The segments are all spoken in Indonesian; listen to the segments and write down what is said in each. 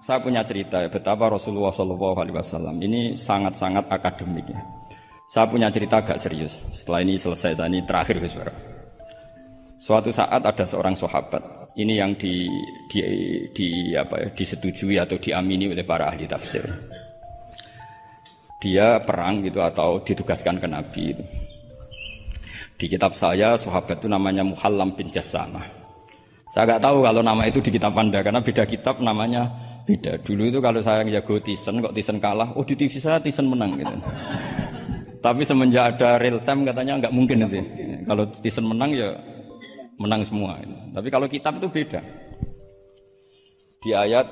Saya punya cerita ya, betapa Rasulullah SAW ini sangat-sangat akademik ya. Saya punya cerita agak serius. Setelah ini selesai, saya ini terakhir Gus Bara. Suatu saat ada seorang sahabat, ini yang disetujui atau diamini oleh para ahli tafsir. Dia perang gitu atau ditugaskan ke Nabi itu. Di kitab saya sahabat itu namanya Muhallam bin Jassamah. Saya nggak tahu kalau nama itu di kitab Anda karena beda kitab namanya beda. Dulu itu kalau saya jago Tyson, kok Tyson kalah, oh di TV saya Tyson menang gitu. Tapi semenjak ada real time katanya nggak mungkin itu. Kalau Tyson menang ya menang semua. Tapi kalau kitab itu beda. Di ayat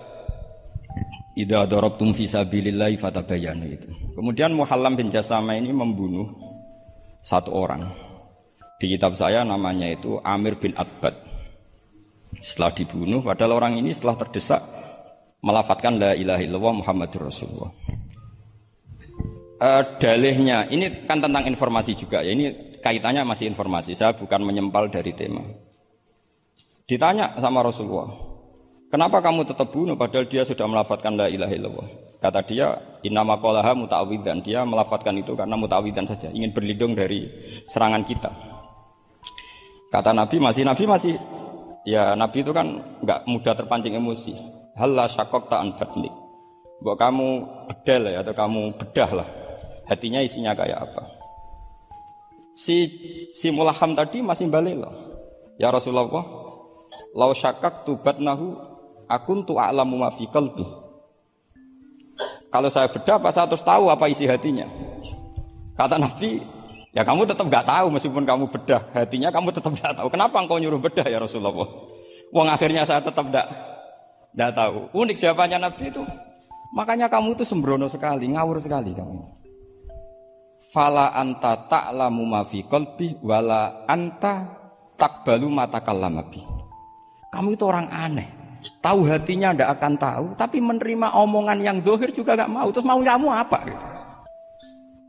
idza darabtum fi sabilillahi fatabayyanu itu. Kemudian Muhallam bin Jassamah ini membunuh satu orang. Di kitab saya namanya itu Amir bin Atbad. Setelah dibunuh, padahal orang ini setelah terdesak melafadzkan la ilaha illallah Muhammadur Rasulullah. Dalihnya ini kan tentang informasi juga ya, ini kaitannya masih informasi, saya bukan menyempal dari tema. Ditanya sama Rasulullah, kenapa kamu tetap bunuh padahal dia sudah melafadzkan la ilaha illallah? Kata dia, innama qalaha muta'awwidzan, dia melafadzkan itu karena muta'awwidzan saja, ingin berlindung dari serangan kita. Kata Nabi masih ya Nabi itu kan enggak mudah terpancing emosi. Halla syaqaqta an batnik. Mbok kamu bedal ya atau kamu bedah lah. Hatinya isinya kayak apa? Si Mulaham tadi masih balik loh. Ya Rasulullah, law syaqaqtu batnahu akuntu a'lamu ma fi qalbi. Kalau saya bedah apa saya terus tahu apa isi hatinya? Kata Nabi, ya kamu tetap enggak tahu meskipun kamu bedah hatinya, kamu tetap enggak tahu. Kenapa engkau nyuruh bedah ya Rasulullah? Wong akhirnya saya tetap enggak tahu. Unik jawabannya Nabi itu. Makanya kamu itu sembrono sekali, ngawur sekali kamu. Fala anta ta'lamu ma fi qalbi wala anta taqbalu ma takallama bi. Kamu itu orang aneh. Tahu hatinya ndak akan tahu, tapi menerima omongan yang zahir juga enggak mau. Terus mau kamu apa gitu.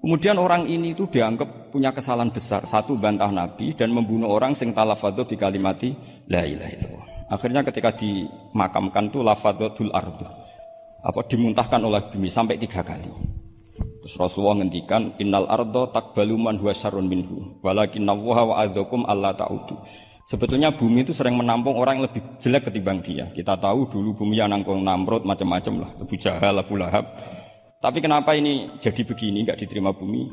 Kemudian orang ini itu dianggap punya kesalahan besar. Satu, bantah Nabi dan membunuh orang sing talafadhu bi kalimati la ilaha illallah. Akhirnya ketika dimakamkan itu lafadzatul ardu. Dimuntahkan oleh bumi sampai 3 kali. Terus Rasulullah ngendikan innal ardo taqbalu man huwa syarrun minhu walakinnallaha wa'adzakum alla ta'udu. Sebetulnya bumi itu sering menampung orang yang lebih jelek ketimbang dia. Kita tahu dulu bumi yang nangkung Namrud macam-macam lah, Abu Jahal, Abu Lahab. Tapi kenapa ini jadi begini enggak diterima bumi?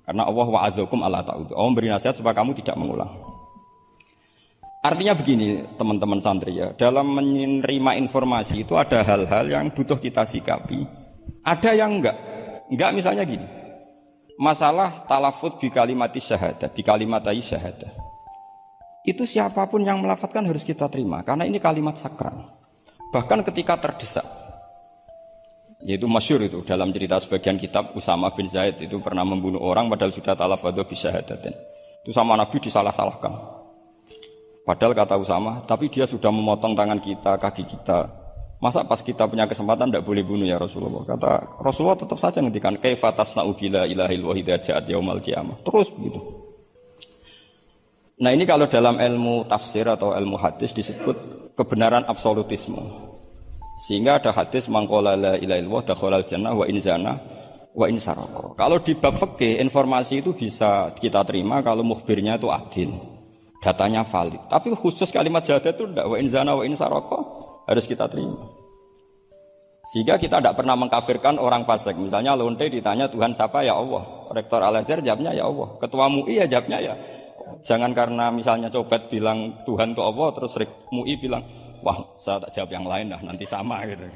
Karena Allah wa'adzakum alla ta'udu. Allah memberi nasihat supaya kamu tidak mengulang. Artinya begini teman-teman santri ya, dalam menerima informasi itu ada hal-hal yang butuh kita sikapi. Ada yang enggak misalnya gini. Masalah talafut bi kalimati syahadah, bi kalimatai syahadah. Itu siapapun yang melafadzkan harus kita terima karena ini kalimat sakral. Bahkan ketika terdesak. Yaitu masyhur itu dalam cerita sebagian kitab Usama bin Zaid itu pernah membunuh orang padahal sudah talafadhu bi syahadatin. Itu sama Nabi disalah-salahkan. Padahal kata Usama, tapi dia sudah memotong tangan kita, kaki kita. Masa pas kita punya kesempatan tidak boleh bunuh ya Rasulullah? Kata Rasulullah tetap saja ngendikan kaifa tasna'u bila ilahil wahid ja'at yaumal qiyamah. Terus begitu. Nah ini kalau dalam ilmu tafsir atau ilmu hadis disebut kebenaran absolutisme. Sehingga ada hadis mangqala la ilaha illallah dakhalal jannah wa in zana wa in sarqa. Kalau di bab fikih informasi itu bisa kita terima kalau mukhbirnya itu adil. Datanya valid. Tapi khusus kalimat syahadat itu tidak wa in zana wa in sarqa harus kita terima. Sehingga kita tidak pernah mengkafirkan orang fasik. Misalnya lonte ditanya Tuhan siapa ya Allah. Rektor Al-Azhar jawabnya ya Allah. Ketua MUI ya jawabnya ya. Jangan karena misalnya copet bilang Tuhan itu Allah terus MUI bilang wah saya tak jawab yang lain dah nanti sama gitu.